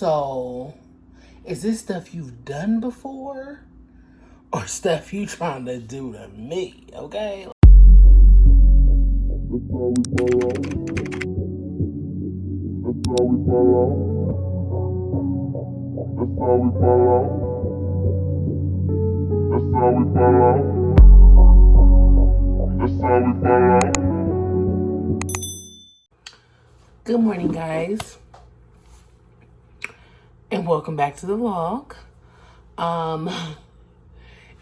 So, is this stuff you've done before? Or stuff you trying to do to me, okay? Good morning, guys, and welcome back to the vlog.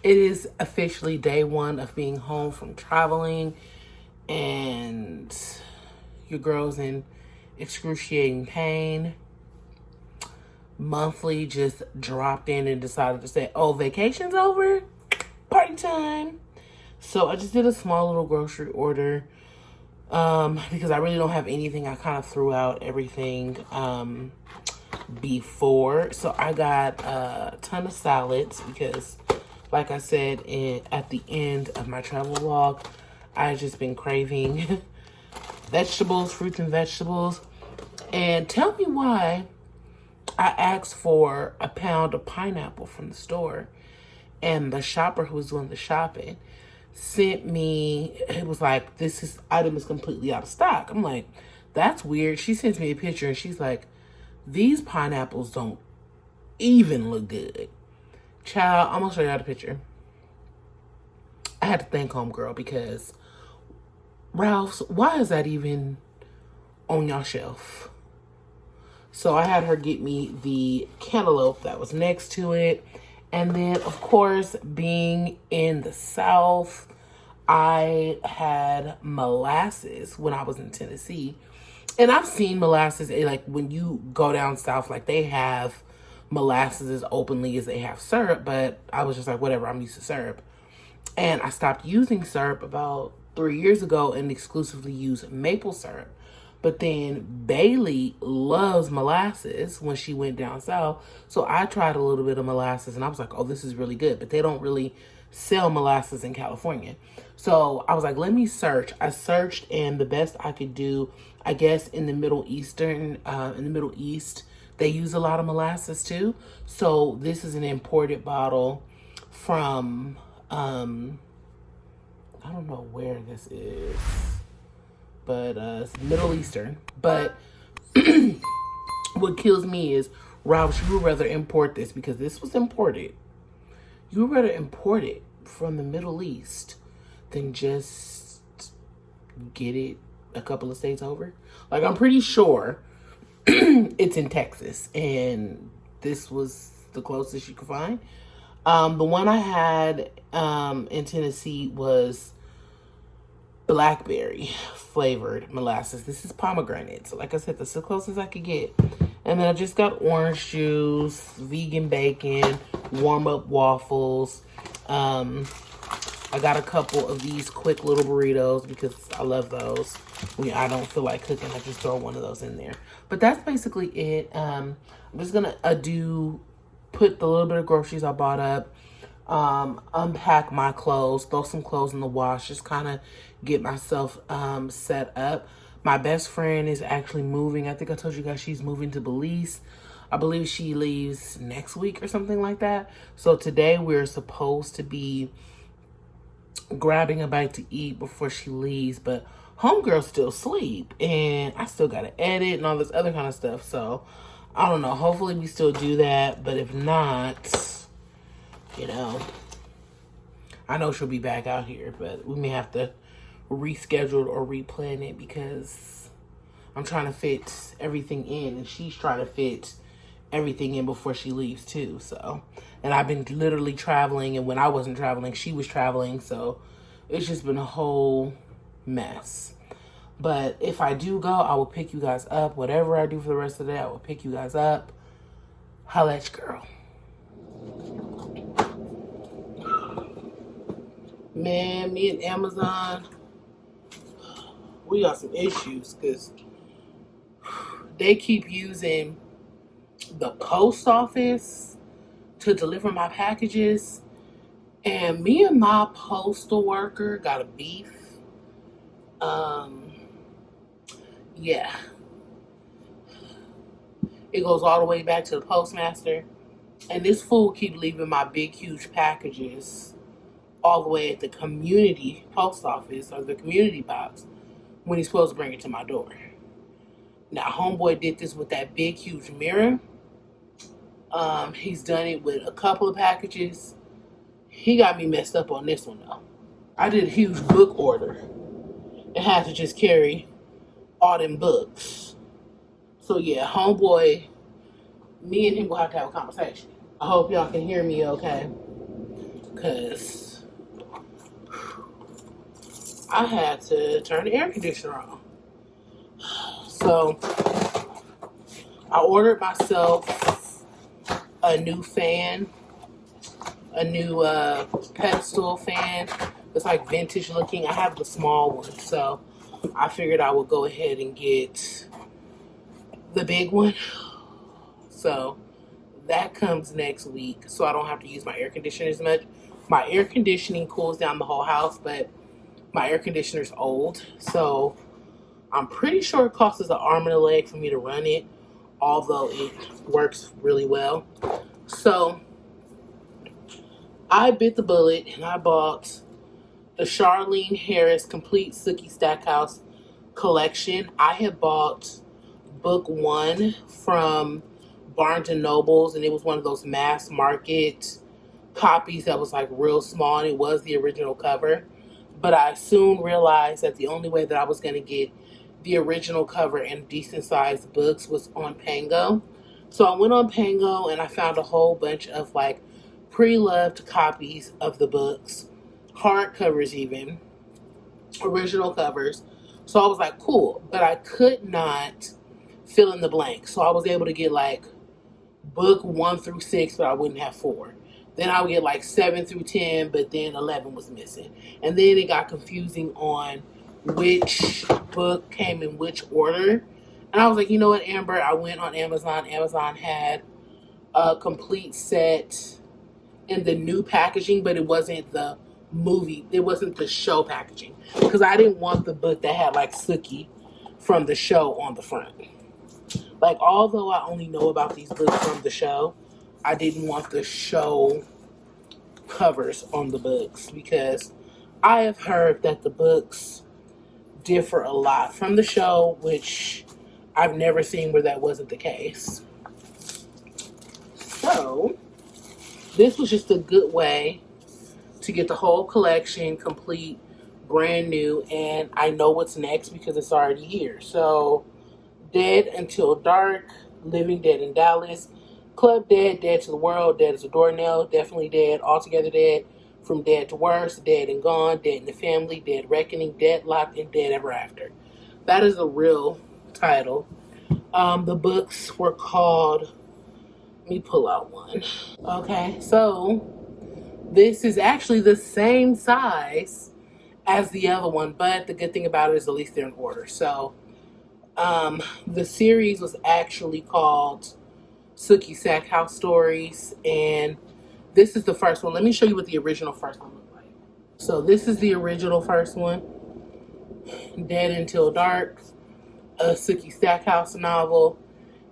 It is officially day one of being home from traveling, and your girl's in excruciating pain. Monthly just dropped in and decided to say, oh, vacation's over, party time. So I just did a small little grocery order because I really don't have anything. I kind of threw out everything before. So I got a ton of salads because, like I said at the end of my travel vlog, I've just been craving vegetables, fruits and vegetables. And tell me why I asked for a pound of pineapple from the store, and the shopper who was doing the shopping sent me, it was like, this item is completely out of stock. I'm like, that's weird. She sends me a picture and she's like, these pineapples don't even look good. Child, I'm gonna show y'all the picture. I had to thank homegirl because, Ralph's, why is that even on y'all shelf? So I had her get me the cantaloupe that was next to it. And then, of course, being in the South, I had molasses when I was in Tennessee. And I've seen molasses, like when you go down South, like they have molasses as openly as they have syrup. But I was just like, whatever, I'm used to syrup. And I stopped using syrup about 3 years ago and exclusively use maple syrup. But then Bailey loves molasses when she went down south. So I tried a little bit of molasses and I was like, oh, this is really good. But they don't really sell molasses in California. So I was like, let me search. I searched, and the best I could do, I guess in the Middle East, they use a lot of molasses too. So this is an imported bottle from, I don't know where this is, but it's Middle Eastern. But what kills me is, Ralph, you would rather import this because this was imported. You would rather import it from the Middle East than just get it a couple of states over. Like, I'm pretty sure it's in Texas, and this was the closest you could find. The one I had in Tennessee was blackberry flavored molasses. This is pomegranate. So like I said, that's the closest I could get. And then I just got orange juice, vegan bacon, warm up waffles. I got a couple of these quick little burritos because I love those. When I don't feel like cooking, I just throw one of those in there. But that's basically it. I'm just gonna put the little bit of groceries I bought up, unpack my clothes, throw some clothes in the wash, just kind of get myself set up. My best friend is actually moving. I think I told you guys she's moving to Belize. I believe she leaves next week or something like that. So today we're supposed to be grabbing a bite to eat before she leaves, but homegirl's still asleep and I still gotta edit and all this other kind of stuff. So I don't know. Hopefully we still do that, but if not, you know, I know she'll be back out here, but we may have to reschedule or replan it because I'm trying to fit everything in and she's trying to fit everything in before she leaves too. So, and I've been literally traveling, and when I wasn't traveling, she was traveling. So it's just been a whole mess. But if I do go, I will pick you guys up. Whatever I do for the rest of the day, I will pick you guys up. Holla at your girl. Man, me and Amazon, we got some issues because they keep using the post office to deliver my packages. And me and my postal worker got a beef. Yeah. It goes all the way back to the postmaster. And this fool keep leaving my big, huge packages all the way at the community post office or the community box when he's supposed to bring it to my door. Now, homeboy did this with that big, huge mirror. He's done it with a couple of packages. He got me messed up on this one, though. I did a huge book order and had to just carry all them books. So, yeah, homeboy, me and him will have to have a conversation. I hope y'all can hear me okay, because I had to turn the air conditioner on. So, I ordered myself a new fan, a new pedestal fan. It's like vintage looking. I have the small one, so I figured I would go ahead and get the big one. So that comes next week, so I don't have to use my air conditioner as much. My air conditioning cools down the whole house, but my air conditioner's old, so I'm pretty sure it costs an arm and a leg for me to run it, although it works really well. So I bit the bullet and I bought the Charlene Harris Complete Sookie Stackhouse collection. I had bought book 1 from Barnes and Nobles, and it was one of those mass market copies that was like real small, and it was the original cover. But I soon realized that the only way that I was going to get the original cover and decent sized books was on Pango. So I went on Pango and I found a whole bunch of like pre-loved copies of the books, hardcovers even, original covers. So I was like, cool, but I could not fill in the blank. So I was able to get like book 1 through 6, but I wouldn't have 4. Then I would get like 7 through 10, but then 11 was missing. And then it got confusing on which book came in which order. And I was like, you know what, Amber? I went on Amazon. Amazon had a complete set in the new packaging, but it wasn't the movie. It wasn't the show packaging. Because I didn't want the book that had like Sookie from the show on the front. Like, although I only know about these books from the show, I didn't want the show covers on the books because I have heard that the books differ a lot from the show, which I've never seen where that wasn't the case. So, this was just a good way to get the whole collection complete, brand new, and I know what's next because it's already here. So, Dead Until Dark, Living Dead in Dallas, Club Dead, Dead to the World, Dead as a Doornail, Definitely Dead, Altogether Dead, From Dead to Worse, Dead and Gone, Dead in the Family, Dead Reckoning, Deadlocked, and Dead Ever After. That is the real title. The books were called, let me pull out one. Okay, so this is actually the same size as the other one, but the good thing about it is at least they're in order. So the series was actually called Sookie Stackhouse Stories, and this is the first one. Let me show you what the original first one looked like. So this is the original first one, Dead Until Dark, a Sookie Stackhouse novel,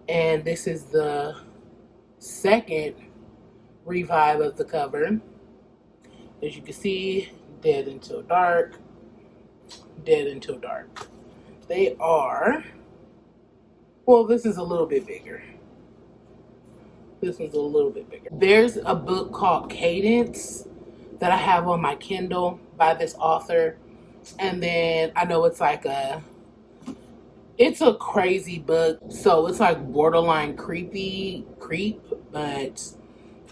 and this is the second revive of the cover. As you can see, Dead Until Dark, Dead Until Dark. They are, well, this is a little bit bigger. This one's a little bit bigger. There's a book called Cadence that I have on my Kindle by this author. And then I know it's like it's a crazy book. So it's like borderline creep, but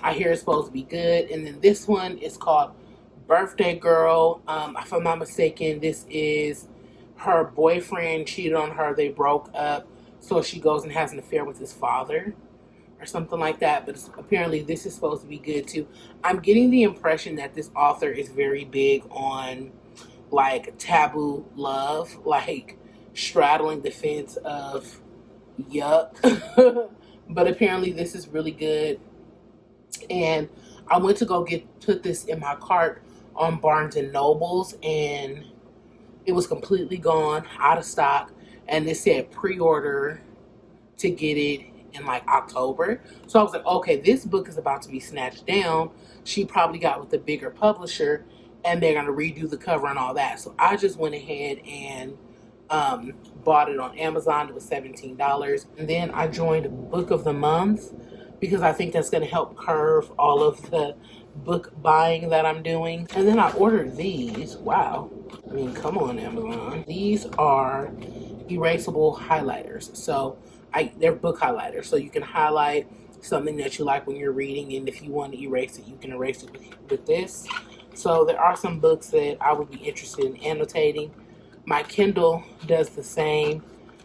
I hear it's supposed to be good. And then this one is called Birthday Girl. If I'm not mistaken, this is her boyfriend cheated on her. They broke up. So she goes and has an affair with his father or something like that. But apparently this is supposed to be good too. I'm getting the impression that this author is very big on like taboo love, like straddling the fence of yuck. But apparently this is really good. And I went to go put this in my cart on Barnes and Nobles, and it was completely gone, out of stock. And it said pre-order to get it in like October. So I was like, okay, this book is about to be snatched down. She probably got with a bigger publisher and they're going to redo the cover and all that. So I just went ahead and bought it on Amazon. It was $17. And then I joined Book of the Month because I think that's going to help curve all of the book buying that I'm doing. And then I ordered these. Wow. I mean, come on, Amazon. These are erasable highlighters. So they're book highlighters. So you can highlight something that you like when you're reading, and if you want to erase it, you can erase it with this. So there are some books that I would be interested in annotating. My Kindle does the same.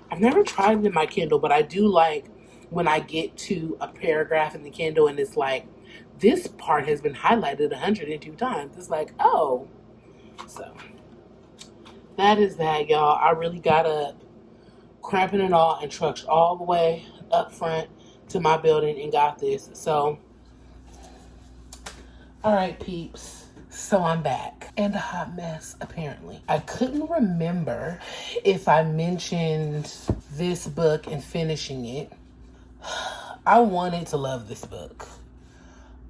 I've never tried it in my Kindle, but I do like when I get to a paragraph in the Kindle and it's like, this part has been highlighted 102 times. It's like, oh. So that is that, y'all. I really got up, cramping it all, and trucked all the way up front to my building and got this. So, all right, peeps. So I'm back and a hot mess, apparently. I couldn't remember if I mentioned this book and finishing it. I wanted to love this book.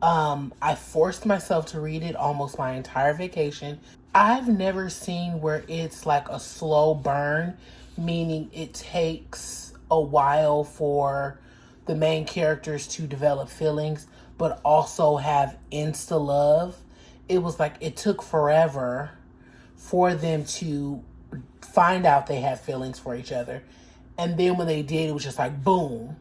I forced myself to read it almost my entire vacation. I've never seen where it's like a slow burn, meaning it takes a while for the main characters to develop feelings, but also have insta love. It was like it took forever for them to find out they had feelings for each other. And then when they did, it was just like boom.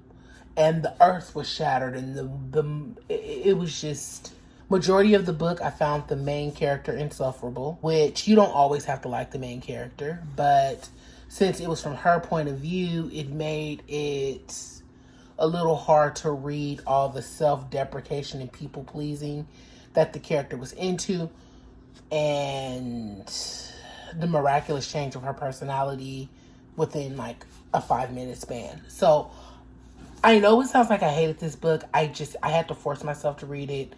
And the earth was shattered, and it was just, majority of the book, I found the main character insufferable, which you don't always have to like the main character, but since it was from her point of view, it made it a little hard to read all the self-deprecation and people-pleasing that the character was into, and the miraculous change of her personality within like a 5-minute span. So I know it sounds like I hated this book. I had to force myself to read it.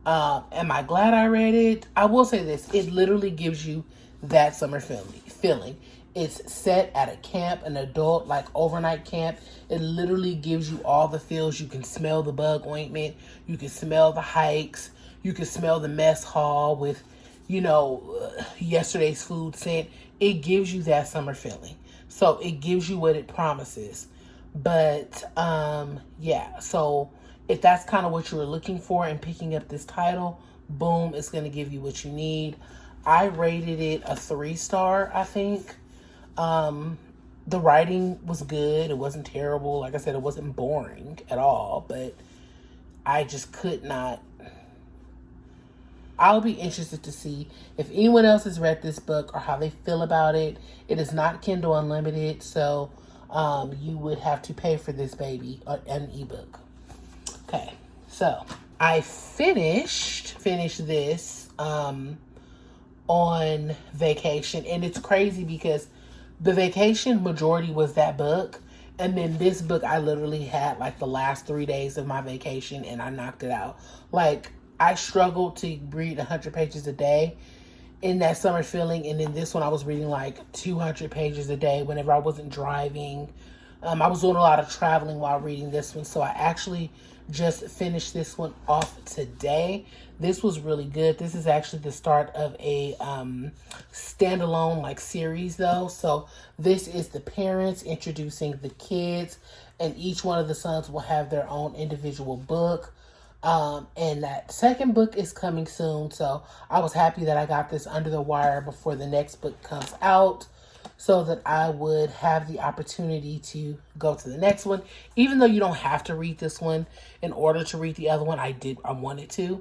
Am I glad I read it? I will say this. It literally gives you that summer feeling. It's set at a camp, an adult, like overnight camp. It literally gives you all the feels. You can smell the bug ointment. You can smell the hikes. You can smell the mess hall with, yesterday's food scent. It gives you that summer feeling. So it gives you what it promises. But, yeah, so if that's kind of what you were looking for in picking up this title, boom, it's going to give you what you need. I rated it a 3-star, I think. The writing was good. It wasn't terrible. Like I said, it wasn't boring at all, but I just could not. I'll be interested to see if anyone else has read this book or how they feel about it. It is not Kindle Unlimited, so you would have to pay for this baby, an ebook. Okay, so I finished this on vacation, and it's crazy because the vacation majority was that book, and then this book I literally had like the last 3 days of my vacation, and I knocked it out. Like, I struggled to read 100 pages a day in that summer feeling, and then this one I was reading like 200 pages a day whenever I wasn't driving. I was doing a lot of traveling while reading this one, so I actually just finished this one off today. This was really good. This is actually the start of a standalone like series though. So this is the parents introducing the kids, and each one of the sons will have their own individual book. And that second book is coming soon. So I was happy that I got this under the wire before the next book comes out, so that I would have the opportunity to go to the next one. Even though you don't have to read this one in order to read the other one, I wanted to.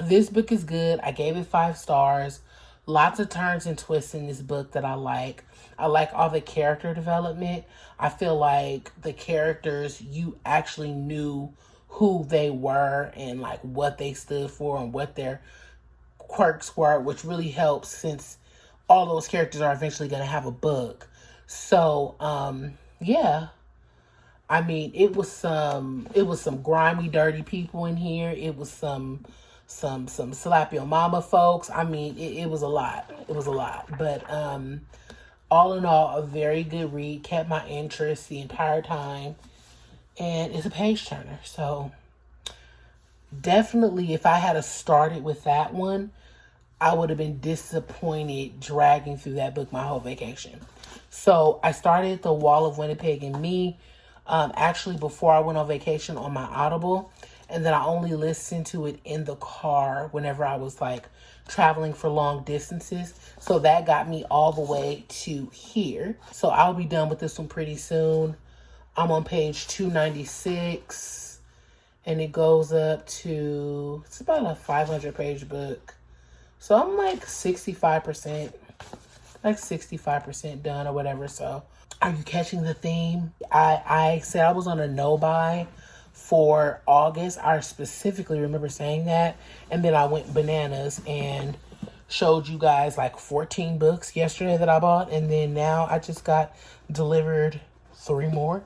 This book is good. I gave it 5 stars. Lots of turns and twists in this book that I like. I like all the character development. I feel like the characters, you actually knew who they were and like what they stood for and what their quirks were, which really helps since all those characters are eventually going to have a book. So, yeah. I mean, it was some grimy, dirty people in here. It was some slap your mama folks. I mean, it was a lot. It was a lot. But, all in all, a very good read. Kept my interest the entire time. and it's a page turner. So definitely, if I had started with that one, I would have been disappointed dragging through that book my whole vacation. So I started The Wall of Winnipeg and Me actually before I went on vacation on my Audible. And then I only listened to it in the car whenever I was like traveling for long distances. So that got me all the way to here. So I'll be done with this one pretty soon. I'm on page 296 and it goes up to, it's about a 500 page book. So I'm like 65% done or whatever. So are you catching the theme? I said I was on a no buy for August. I specifically remember saying that. And then I went bananas and showed you guys like 14 books yesterday that I bought. And then now I just got delivered 3 more.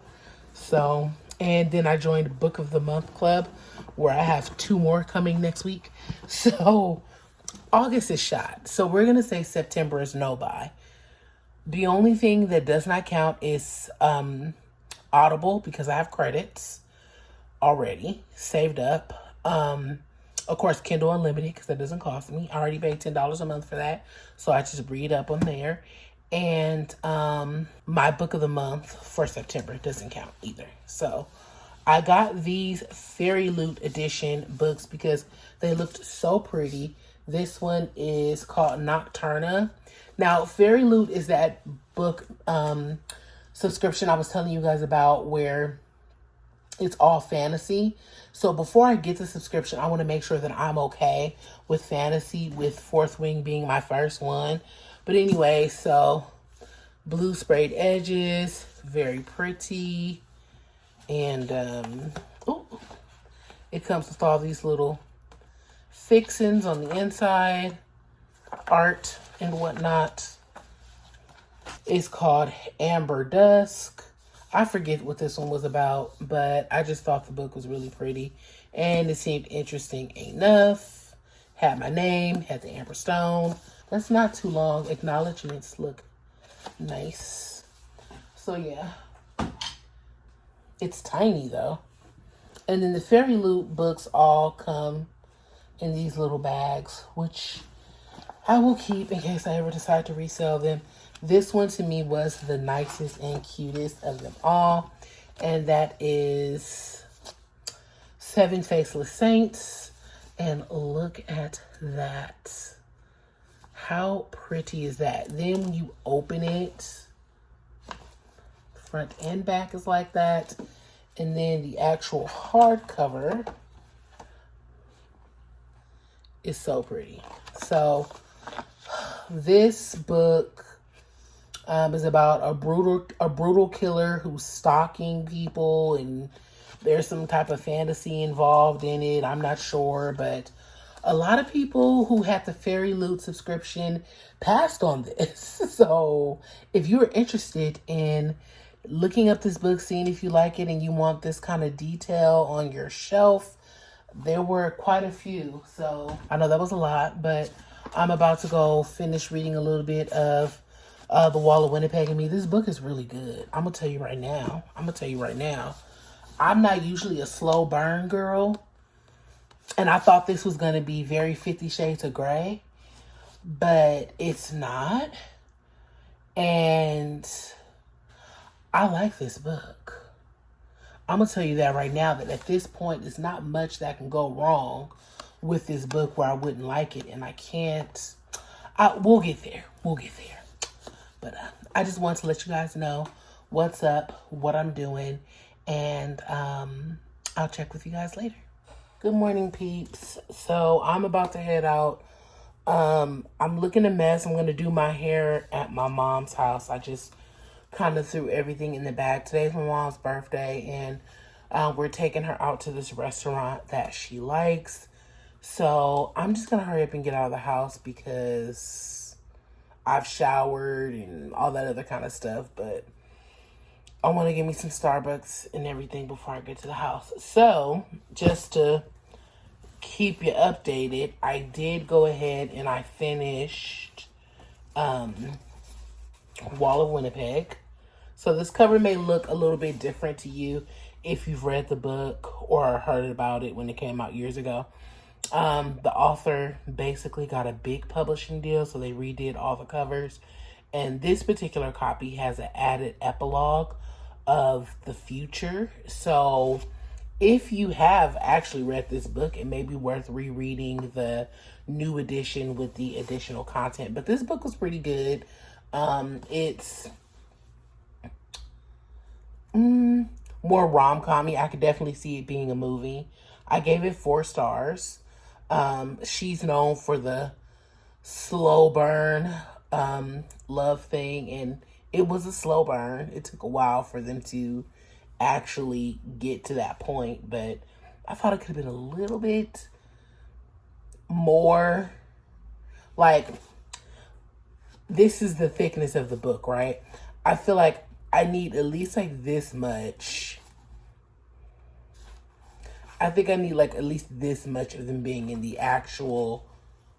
So, and then I joined Book of the Month Club where I have 2 more coming next week. So August is shot. So we're going to say September is no buy. The only thing that does not count is Audible because I have credits already saved up. Of course, Kindle Unlimited because that doesn't cost me. I already paid $10 a month for that. So I just read up on there. And my book of the month for September doesn't count either. So I got these Fairy Loot edition books because they looked so pretty. This one is called Nocturna. Now, Fairy Loot is that book subscription I was telling you guys about where it's all fantasy. So before I get the subscription, I want to make sure that I'm okay with fantasy, with Fourth Wing being my first one. But anyway, so blue sprayed edges, very pretty. And it comes with all these little fixings on the inside, art and whatnot. It's called Amber Dusk. I forget what this one was about, but I just thought the book was really pretty and it seemed interesting enough. Had my name, had the amber stone. That's not too long. Acknowledgements look nice. So yeah, it's tiny though. And then the Fairy Loot books all come in these little bags, which I will keep in case I ever decide to resell them. This one to me was the nicest and cutest of them all. And that is 7 Faceless Saints. And look at that. How pretty is that? Then when you open it, front and back is like that. And then the actual hardcover is so pretty. So this book is about a brutal killer who's stalking people, and there's some type of fantasy involved in it. I'm not sure, but a lot of people who had the Fairy Loot subscription passed on this. So if you're interested in looking up this book, seeing if you like it and you want this kind of detail on your shelf, there were quite a few. So I know that was a lot, but I'm about to go finish reading a little bit of The Wall of Winnipeg and Me. This book is really good. I'm going to tell you right now. I'm not usually a slow burn girl. And I thought this was going to be very 50 Shades of Grey. But it's not. And I like this book. I'm going to tell you that right now, that at this point, there's not much that can go wrong with this book where I wouldn't like it. And I can't. We'll get there. But I just want to let you guys know what's up, what I'm doing. And I'll check with you guys later. Good morning, peeps. So I'm about to head out. I'm looking a mess. I'm going to do my hair at my mom's house. I just kind of threw everything in the bag. Today's my mom's birthday, and we're taking her out to this restaurant that she likes. So I'm just going to hurry up and get out of the house because I've showered and all that other kind of stuff. But I want to get me some Starbucks and everything before I get to the house. So just to keep you updated, I did go ahead and I finished Wall of Winnipeg. So this cover may look a little bit different to you if you've read the book or heard about it when it came out years ago. The author basically got a big publishing deal, so they redid all the covers. And this particular copy has an added epilogue of the future. So if you have actually read this book, it may be worth rereading the new edition with the additional content. But this book was pretty good. It's more rom-com-y. I could definitely see it being a movie. I gave it 4 stars. She's known for the slow burn love thing, and it was a slow burn. It took a while for them to actually get to that point, but I thought it could have been a little bit more. Like, this is the thickness of the book, right? I feel like I need at least like this much. I think I need like at least this much of them being in the actual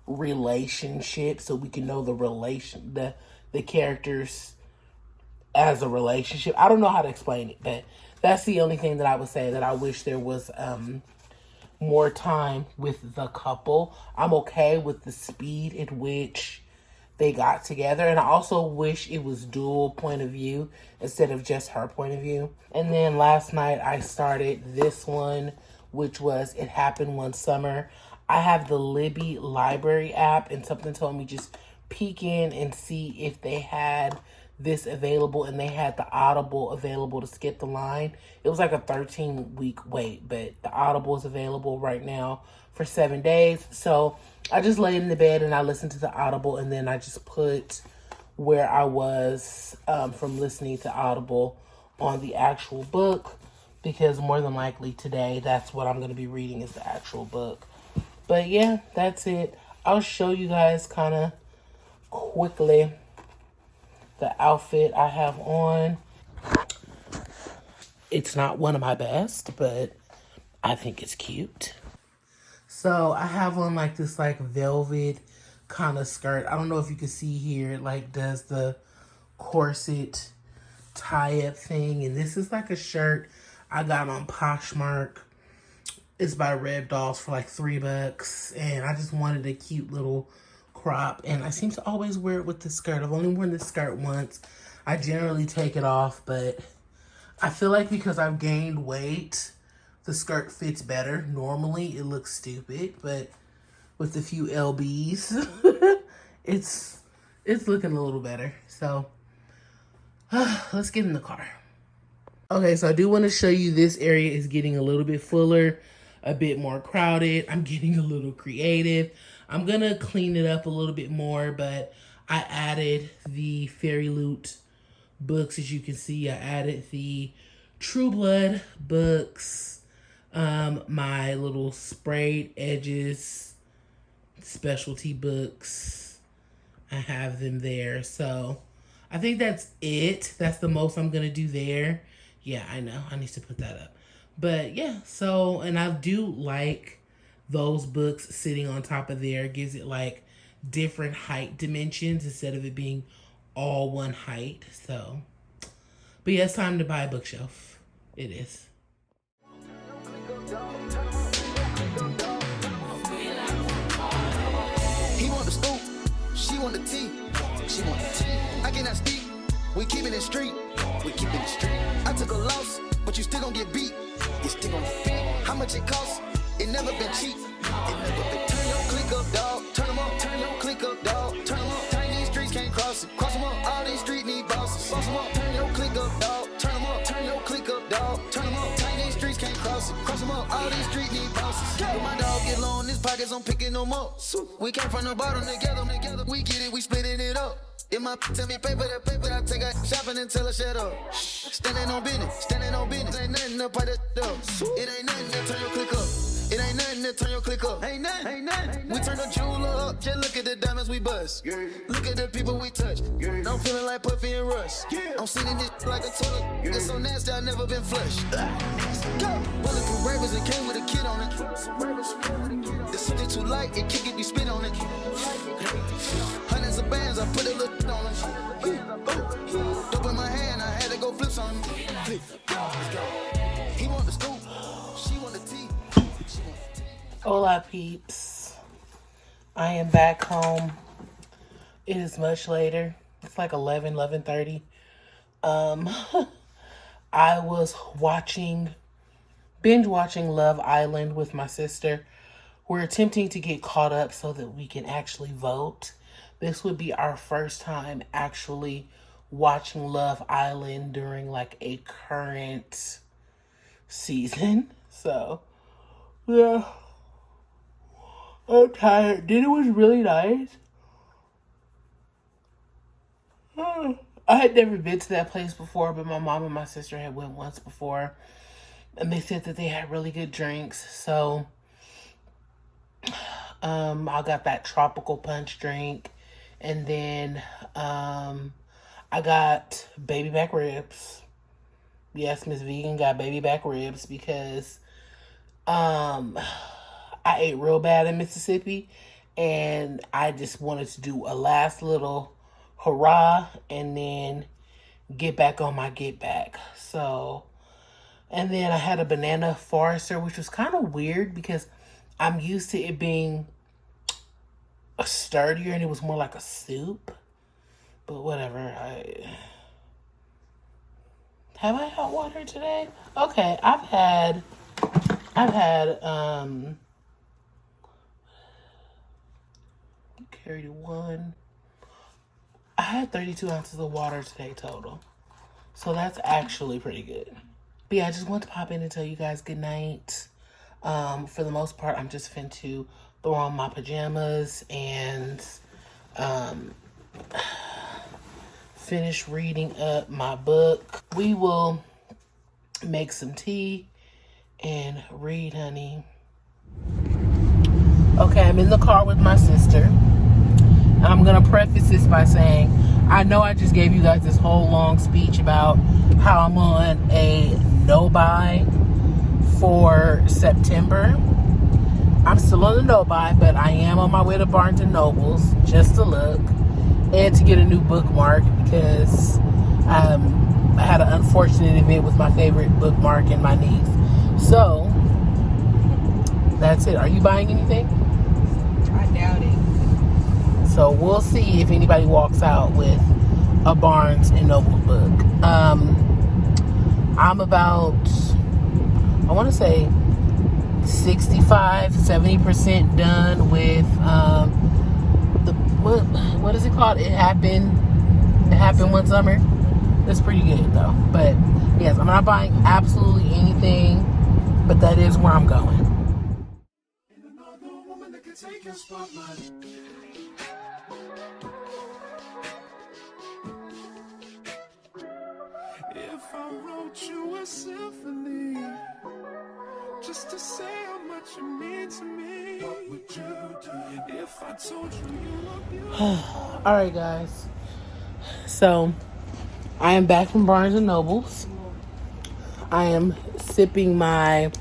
relationship, so we can know the characters as a relationship. I don't know how to explain it, but that's the only thing that I would say, that I wish there was more time with the couple. I'm okay with the speed at which they got together, and I also wish it was dual point of view instead of just her point of view. And then last night I started this one, which was It Happened One Summer. I have the Libby library app, and something told me just peek in and see if they had this available, and they had the Audible available to skip the line. It was like a 13-week wait, but the Audible is available right now for 7 days. So I just laid in the bed and I listened to the Audible, and then I just put where I was from listening to Audible on the actual book, because more than likely today, that's what I'm going to be reading, is the actual book. But yeah, that's it. I'll show you guys kind of quickly the outfit I have on. It's not one of my best, but I think it's cute. So I have on like this like velvet kind of skirt. I don't know if you can see here, it like does the corset tie-up thing. And this is like a shirt I got on Poshmark. It's by Red Dolls for like $3, and I just wanted a cute little crop, and I seem to always wear it with the skirt. I've only worn this skirt once. I generally take it off, but I feel like because I've gained weight, the skirt fits better. Normally it looks stupid, but with a few lbs, it's looking a little better. So let's get in the car. Okay, so I do want to show you this area is getting a little bit fuller, a bit more crowded. I'm getting a little creative. I'm going to clean it up a little bit more, but I added the Fairy Loot books. As you can see, I added the True Blood books, my little sprayed edges specialty books. I have them there. So I think that's it. That's the most I'm going to do there. Yeah, I know. I need to put that up. But yeah, so, and I do like those books sitting on top of there. It gives it like different height dimensions instead of it being all one height. So, but yeah, it's time to buy a bookshelf. It is. He want the scoop, she want the tea, she want the tea. I cannot speak, we keep it in street, we keep it in street. I took a loss, but you still gon' get beat, you still gon' get beat. How much it costs? It never been cheap, it never been. Turn your click up, dog, turn them up, turn your click up, dog, turn them up. Turn these streets can't cross it, cross them up, all these streets need bosses, boss them up. Turn your click up, dog, turn them up, turn your click up, dog, turn them up. Turn these streets can't cross it, cross them up, all these streets need bosses. When my dog get low in his pockets, I'm picking them up. We came from the bottom together, we get it, we splitting it up. If my tell me pay for that paper, I take her shopping and tell her shut up. Standing on business, ain't nothing to put it up. It ain't nothing to turn your click up. It ain't nothing to turn your click up. Ain't nothing. We turn the jeweler up, just look at the diamonds we bust. Look at the people we touch. I'm feeling like Puffy and Rush. I'm sitting this like a toilet. It's so nasty, I never been flushed. Bulletproof ravens and came with a kid on it. It's something too light, it kick if you spit on it. Hundreds of bands, I put a little on it. Dope in my hand, I had to go flip. Hola peeps. I am back home. It is much later. It's like 11:30. I was binge watching Love Island with my sister. We're attempting to get caught up so that we can actually vote. This would be our first time actually watching Love Island during like a current season. So, yeah. I'm tired. Dinner was really nice. I had never been to that place before, but my mom and my sister had went once before. And they said that they had really good drinks. So, I got that tropical punch drink. And then, I got baby back ribs. Yes, Miss Vegan got baby back ribs because, I ate real bad in Mississippi. And I just wanted to do a last little hurrah and then get back on my get back. So, and then I had a banana Forester, which was kind of weird because I'm used to it being a sturdier and it was more like a soup. But whatever. Have I had water today? Okay, I've had carried one. I had 32 ounces of water today total. So that's actually pretty good. But yeah, I just want to pop in and tell you guys good night. For the most part, I'm just finna to throw on my pajamas and finish reading up my book. We will make some tea and read, honey. Okay, I'm in the car with my sister. I'm going to preface this by saying, I know I just gave you guys this whole long speech about how I'm on a no-buy for September. I'm still on the no-buy, but I am on my way to Barnes & Noble's just to look and to get a new bookmark because I had an unfortunate event with my favorite bookmark and my niece. So, that's it. Are you buying anything? I doubt it. So we'll see if anybody walks out with a Barnes & Noble book. I'm about, I want to say 65-70% done with what is it called? It happened one summer. That's pretty good though. But yes, I'm not buying absolutely anything, but that is where I'm going. If I wrote you a symphony just to say how much you mean to me, what would you do if I told you you were beautiful? All right, guys. So I am back from Barnes & Noble's. I am sipping my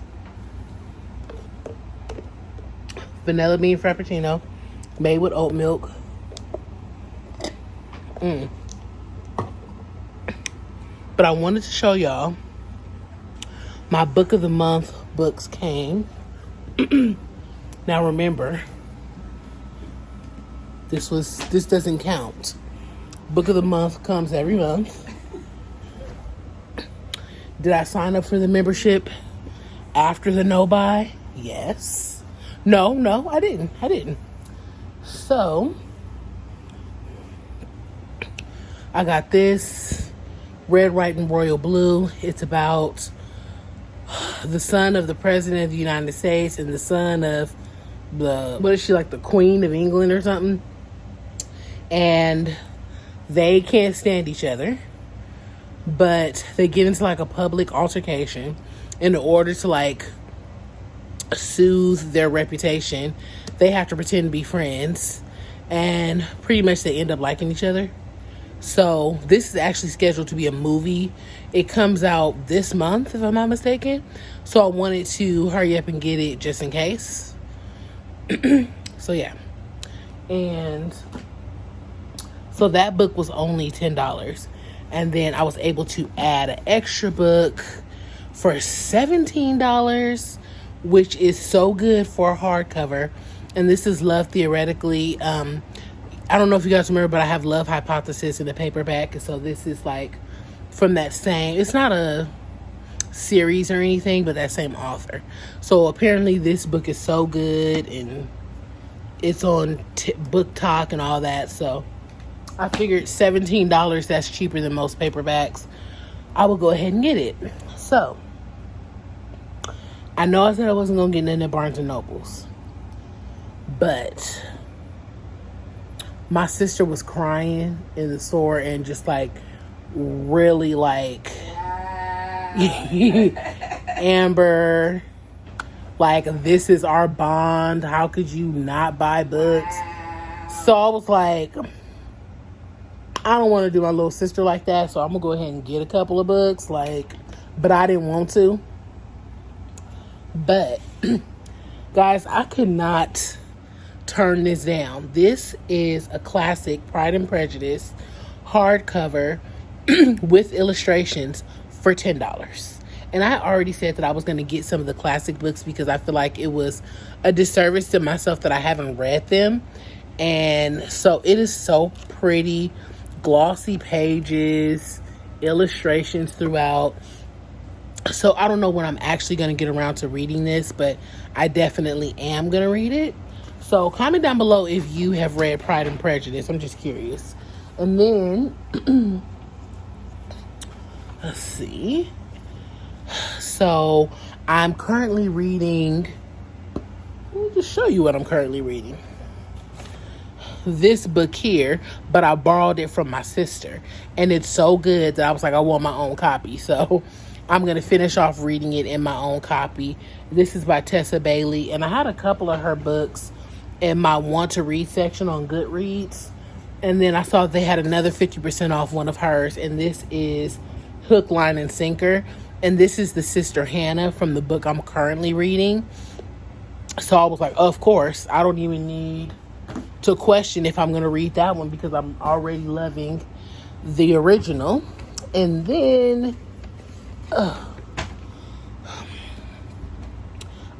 vanilla bean frappuccino made with oat milk. But I wanted to show y'all my book of the month books came. Now remember, this doesn't count. Book of the month comes every month. Did I sign up for the membership after the no buy? Yes. No, I didn't. So I got this Red, White, and Royal Blue. It's about the son of the President of the United States and the son of what is she, like the Queen of England or something? And they can't stand each other, but they get into like a public altercation in order to like soothe their reputation. They have to pretend to be friends, and pretty much they end up liking each other. So this is actually scheduled to be a movie. It comes out this month, if I'm not mistaken. So I wanted to hurry up and get it just in case. So yeah. And so that book was only $10. And then I was able to add an extra book for $17, which is so good for a hardcover. And this is Love Theoretically. I don't know if you guys remember, but I have Love Hypothesis in the paperback. And so this is like from that same, it's not a series or anything, but that same author. So apparently this book is so good, and it's on Book Talk and all that. So I figured $17, that's cheaper than most paperbacks. I will go ahead and get it. So I know I said I wasn't going to get nothing at Barnes & Noble's, but my sister was crying in the store and just like really like, Amber, like, this is our bond. How could you not buy books? So I was like, I don't want to do my little sister like that, so I'm gonna go ahead and get a couple of books, like, but I didn't want to. But guys, I could not turn this down. This is a classic Pride and Prejudice hardcover with illustrations for $10. And I already said that I was going to get some of the classic books because I feel like it was a disservice to myself that I haven't read them. And so it is so pretty, glossy pages, illustrations throughout. So I don't know when I'm actually going to get around to reading this, but I definitely am going to read it. So comment down below if you have read Pride and Prejudice. I'm just curious. And then, let's see. So I'm currently reading, let me just show you what I'm currently reading. This book here, but I borrowed it from my sister. And it's so good that I was like, I want my own copy. So I'm going to finish off reading it in my own copy. This is by Tessa Bailey. And I had a couple of her books in my want to read section on Goodreads. And then I saw they had another 50% off one of hers. And this is Hook, Line, and Sinker. And this is the sister Hannah from the book I'm currently reading. So I was like, of course, I don't even need to question if I'm going to read that one because I'm already loving the original. And then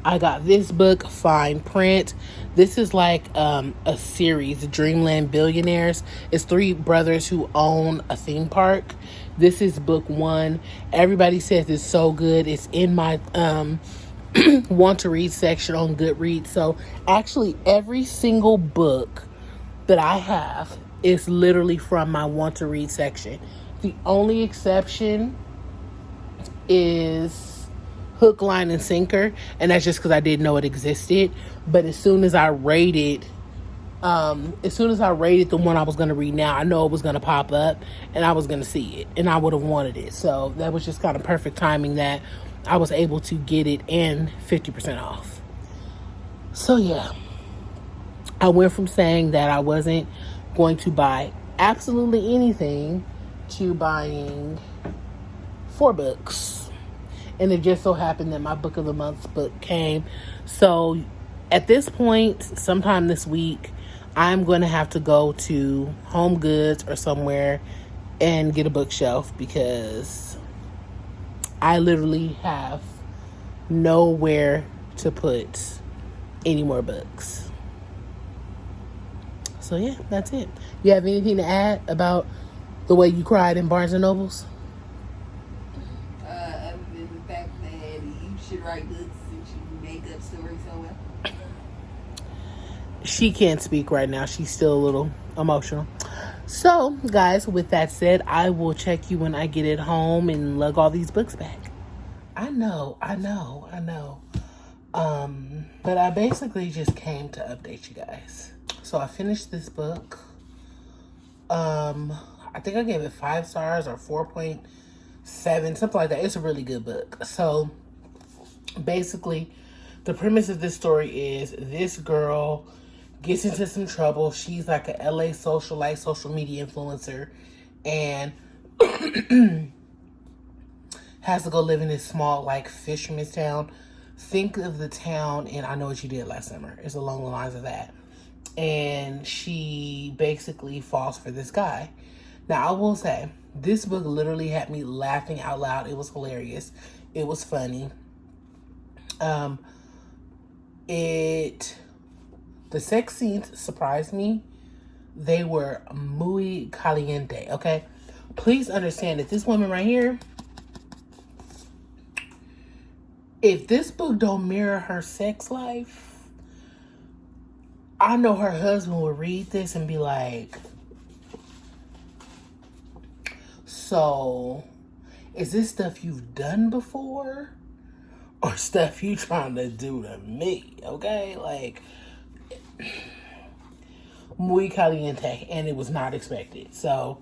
I got this book, Fine Print. This is like a series, Dreamland Billionaires. It's 3 brothers who own a theme park. This is book 1. Everybody says it's so good. It's in my want to read section on Goodreads. So actually every single book that I have is literally from my want to read section. The only exception is Hook, Line, and Sinker, and that's just because I didn't know it existed. But as soon as I rated the one I was going to read now, I know it was going to pop up and I was going to see it and I would have wanted it. So that was just kind of perfect timing that I was able to get it and 50% off. So yeah, I went from saying that I wasn't going to buy absolutely anything to buying 4 books. And it just so happened that my book of the month book came. So at this point, sometime this week, I'm going to have to go to Home Goods or somewhere and get a bookshelf because I literally have nowhere to put any more books. So yeah, that's it. You have anything to add about the way you cried in Barnes & Noble's? Other than the fact that you should write books and you make up stories so well. She can't speak right now. She's still a little emotional. So, guys, with that said, I will check you when I get it home and lug all these books back. I know. But I basically just came to update you guys. So I finished this book. I think I gave it 5 stars or 4.7, something like that. It's a really good book. So basically, the premise of this story is this girl gets into some trouble. She's like a LA socialite, social media influencer, and has to go live in this small, like, fisherman's town. Think of the town in I Know What You Did Last Summer. It's along the lines of that. And she basically falls for this guy. Now, I will say, this book literally had me laughing out loud. It was hilarious. It was funny. The sex scenes surprised me. They were muy caliente, okay? Please understand that this woman right here, if this book don't mirror her sex life, I know her husband would read this and be like, so, is this stuff you've done before? Or stuff you trying to do to me, okay? Like, muy caliente, and it was not expected. So,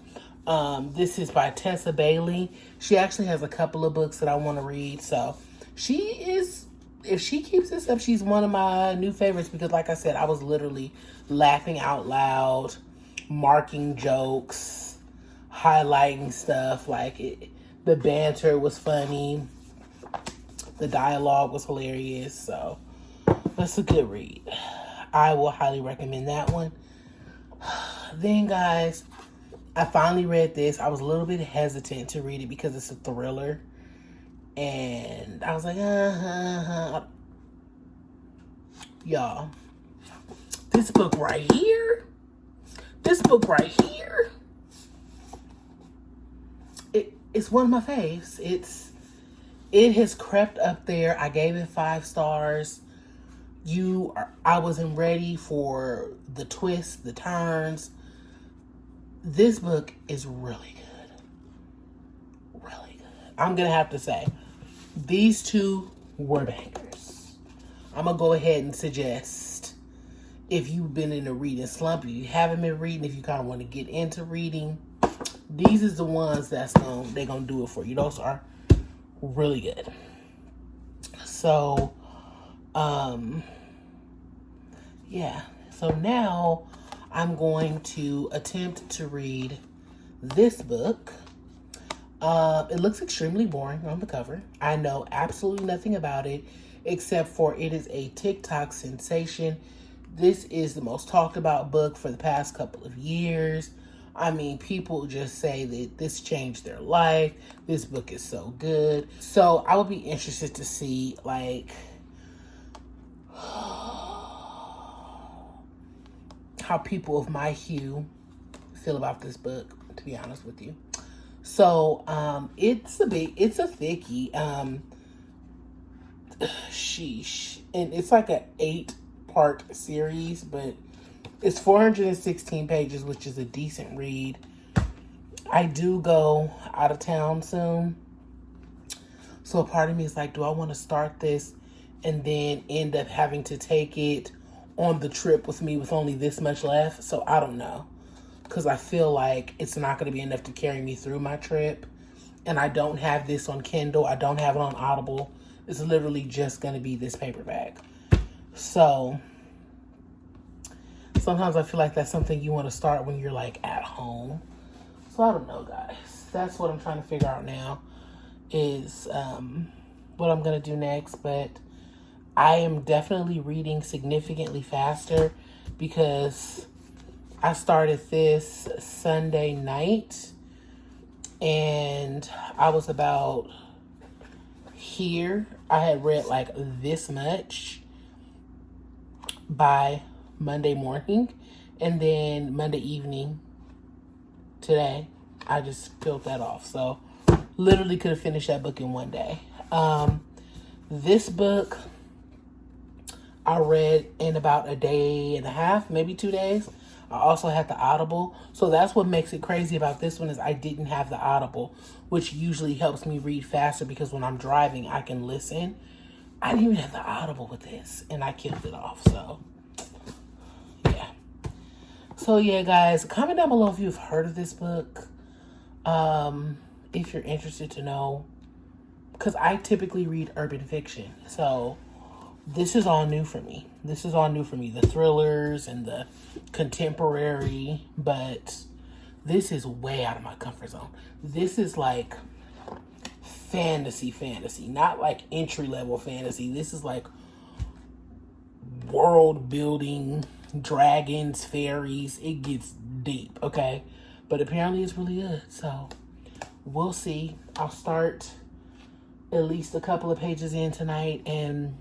this is by Tessa Bailey. She actually has a couple of books that I want to read. So, she is, if she keeps this up, she's one of my new favorites because, like I said, I was literally laughing out loud, marking jokes, highlighting stuff. Like, the banter was funny. The dialogue was hilarious. So, that's a good read. I will highly recommend that one. Then, guys, I finally read this. I was a little bit hesitant to read it because it's a thriller. And I was like, y'all, this book right here, it's one of my faves. It has crept up there. I gave it 5 stars. I wasn't ready for the twists, the turns. This book is really good. Really good. I'm going to have to say, these two were bangers. I'm going to go ahead and suggest, if you've been in a reading slump, if you haven't been reading, if you kind of want to get into reading, these is the ones they're going to do it for you. Those are really good. So, yeah. So now I'm going to attempt to read this book. It looks extremely boring on the cover. I know absolutely nothing about it except for it is a TikTok sensation. This is the most talked about book for the past couple of years. I mean, people just say that this changed their life. This book is so good. So I would be interested to see, like, how people of my hue feel about this book, to be honest with you. So, it's a thickie. Sheesh. And it's like a 8-part series, but it's 416 pages, which is a decent read. I do go out of town soon. So a part of me is like, do I want to start this and then end up having to take it on the trip with me with only this much left? So I don't know. Because I feel like it's not going to be enough to carry me through my trip. And I don't have this on Kindle. I don't have it on Audible. It's literally just going to be this paperback. So sometimes I feel like that's something you want to start when you're like at home. So I don't know, guys. That's what I'm trying to figure out now is what I'm going to do next. But I am definitely reading significantly faster because I started this Sunday night and I was about here. I had read like this much by Monday morning, and then Monday evening today I just filled that off. So literally could have finished that book in one day. This book I read in about a day and a half, maybe 2 days. I also had the Audible. So that's what makes it crazy about this one is I didn't have the Audible, which usually helps me read faster because when I'm driving, I can listen. I didn't even have the Audible with this, and I killed it off. So, yeah. So, yeah, guys, comment down below if you've heard of this book. If you're interested to know. Because I typically read urban fiction. So, this is all new for me. The thrillers and the contemporary, but this is way out of my comfort zone. This is like fantasy, not like entry-level fantasy. This is like world building, dragons, fairies. It gets deep, okay? But apparently it's really good, so we'll see. I'll start at least a couple of pages in tonight, and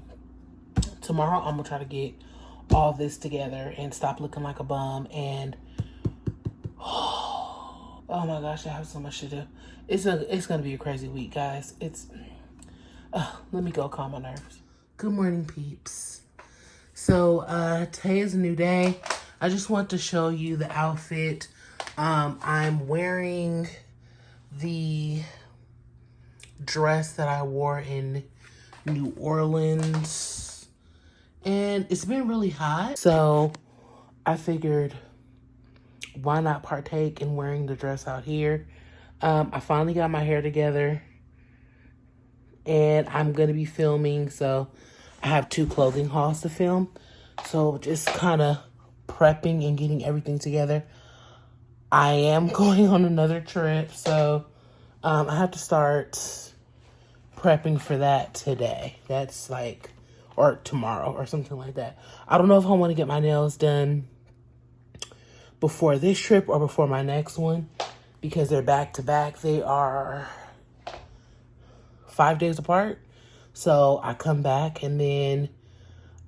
tomorrow I'm gonna try to get all this together and stop looking like a bum. And oh my gosh, I have so much to do. It's gonna be a crazy week, guys. Let me go calm my nerves. Good morning, peeps. So today is a new day. I just want to show you the outfit. I'm wearing the dress that I wore in New Orleans, and it's been really hot, so I figured why not partake in wearing the dress out here. I finally got my hair together, and I'm gonna be filming, so I have 2 clothing hauls to film. So just kind of prepping and getting everything together. I am going on another trip, so I have to start prepping for that today. That's like, or tomorrow or something like that. I don't know if I want to get my nails done before this trip or before my next one, because they're back to back. They are 5 days apart. So I come back and then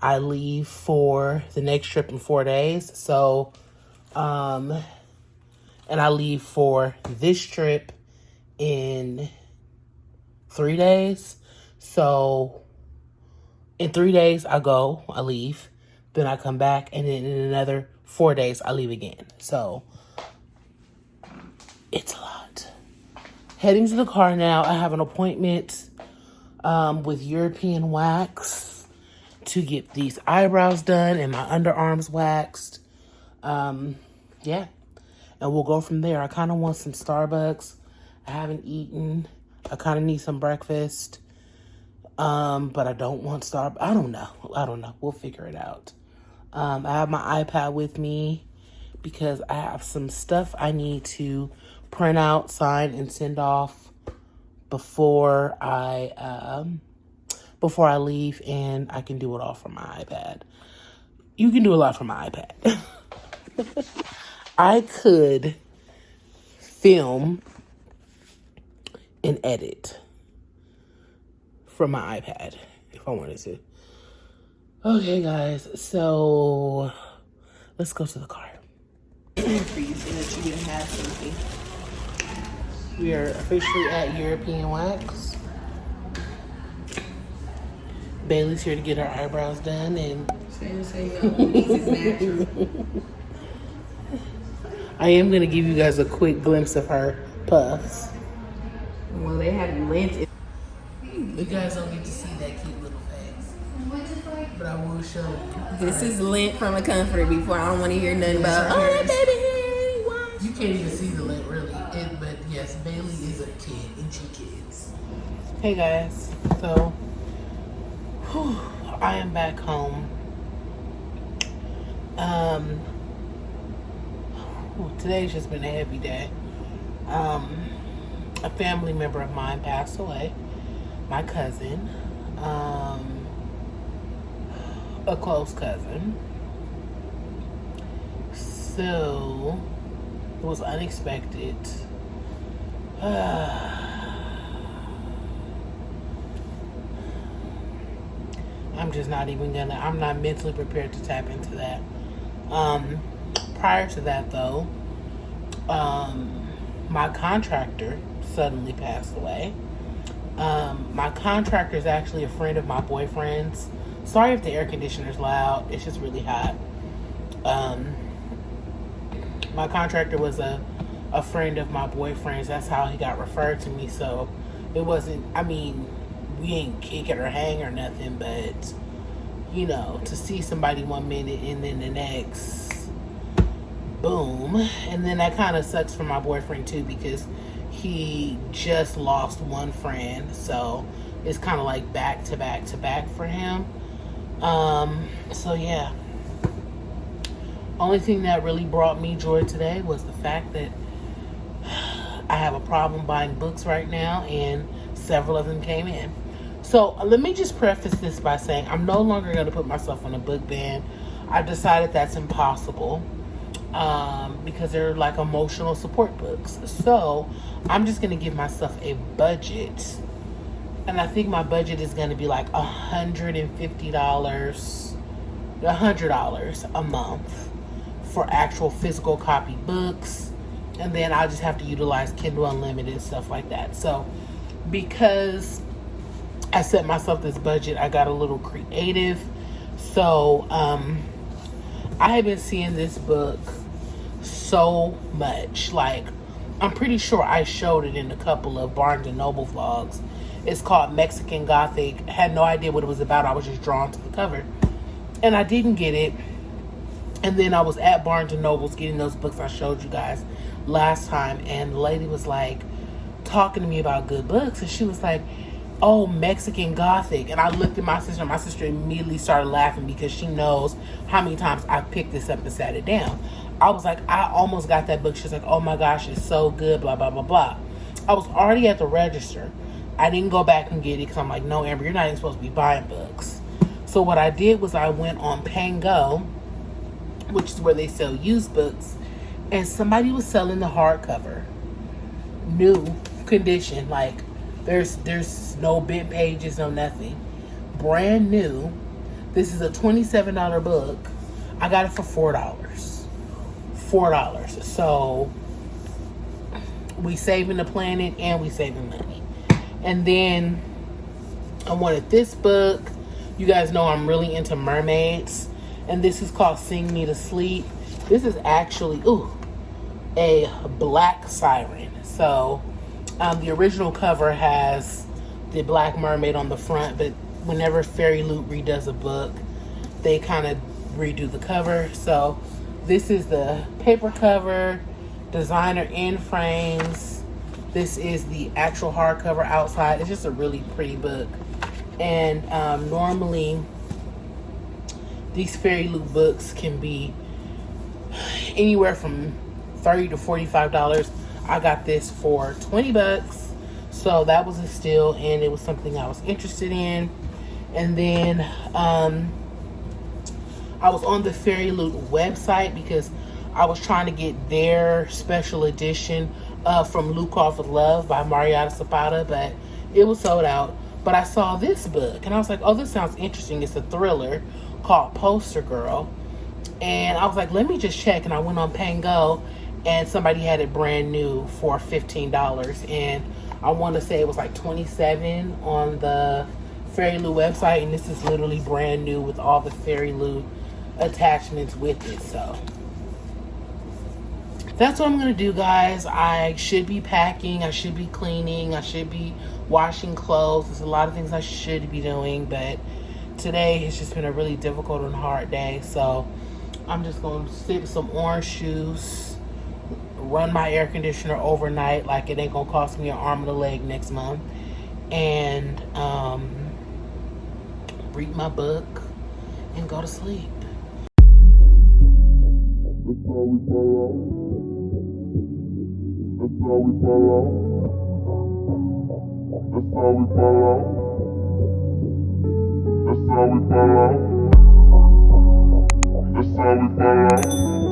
I leave for the next trip in 4 days. So, and I leave for this trip in 3 days. So in 3 days I leave, then I come back, and then in another 4 days I leave again. So it's a lot. Heading to the car now. I have an appointment with European Wax to get these eyebrows done and my underarms waxed. Yeah, and we'll go from there. I kind of want some Starbucks. I haven't eaten. I kind of need some breakfast. But I don't want Starbucks. I don't know. We'll figure it out. I have my iPad with me because I have some stuff I need to print out, sign, and send off before I leave, and I can do it all from my iPad. You can do a lot from my iPad. I could film and edit from my iPad if I wanted to. Okay, guys, so let's go to the car. For you so that you didn't have something. We are officially at European Wax. Bailey's here to get her eyebrows done, and This is natural. I am going to give you guys a quick glimpse of her puffs. Well, they have lint. You guys don't get to see that cute little face, but I will show you. This is lint from a comforter before. I don't want to hear nothing about, oh, that baby hair, wash. You can't even see the lint really, but yes, Bailey is a kid, and she kids. Hey guys, so I am back home. Today's just been a heavy day. A family member of mine passed away. My cousin, a close cousin. So it was unexpected. I'm not mentally prepared to tap into that. Prior to that though, my contractor suddenly passed away. My contractor is actually a friend of my boyfriend's. Sorry if the air conditioner's loud. It's just really hot. My contractor was a friend of my boyfriend's. That's how he got referred to me. So it wasn't, I mean, we ain't kick it or hang or nothing, but you know, to see somebody 1 minute and then the next, boom. And then that kind of sucks for my boyfriend too, because he just lost one friend. So it's kind of like back to back to back for him. So yeah. Only thing that really brought me joy today was the fact that I have a problem buying books right now, and several of them came in. So let me just preface this by saying I'm no longer going to put myself on a book ban. I've decided that's impossible because they're like emotional support books. So I'm just going to give myself a budget And I think my budget is going to be like $100 a month for actual physical copy books. And then I'll just have to utilize Kindle Unlimited and stuff like that. So because I set myself this budget, I got a little creative. So I have been seeing this book so much. Like, I'm pretty sure I showed it in a couple of Barnes & Noble vlogs. It's called Mexican Gothic. I had no idea what it was about. I was just drawn to the cover. And I didn't get it. And then I was at Barnes & Noble's getting those books I showed you guys last time. And the lady was like talking to me about good books. And she was like, oh, Mexican Gothic. And I looked at my sister. My sister immediately started laughing because she knows how many times I picked this up and sat it down. I was like, I almost got that book. She's like, oh my gosh, it's so good, blah, blah, blah, blah. I was already at the register. I didn't go back and get it because I'm like, no, Amber, you're not even supposed to be buying books. So what I did was I went on Pango, which is where they sell used books, and somebody was selling the hardcover, new condition. Like, there's no bent pages, no nothing, brand new. This is a $27 book. I got it for $4. So we saving the planet and we saving money. And then I wanted this book. You guys know I'm really into mermaids, and this is called Sing Me to Sleep. This is actually a black siren. So the original cover has the black mermaid on the front, but whenever Fairy Loot redoes a book, they kind of redo the cover. So this is the paper cover, designer end frames. This is the actual hardcover outside. It's just a really pretty book. And normally these Fairy Loot books can be anywhere from $30 to $45. I got this for $20. So that was a steal, and it was something I was interested in. And then I was on the Fairy Loot website because I was trying to get their special edition from Luke Off with Love by Marietta Zapata, but it was sold out. But I saw this book, and I was like, oh, this sounds interesting. It's a thriller called Poster Girl. And I was like, let me just check. And I went on Pango, and somebody had it brand new for $15. And I want to say it was like $27 on the Fairy Loot website. And this is literally brand new with all the Fairy Loot attachments with it. So that's what I'm gonna do, guys. I should be packing, I should be cleaning, I should be washing clothes. There's a lot of things I should be doing, but today has just been a really difficult and hard day. So I'm just gonna sip some orange juice, run my air conditioner overnight like it ain't gonna cost me an arm and a leg next month, and read my book and go to sleep. That's how we fall out. That's how we fall out. That's how we fall out. That's how we fall out. That's how we fall out.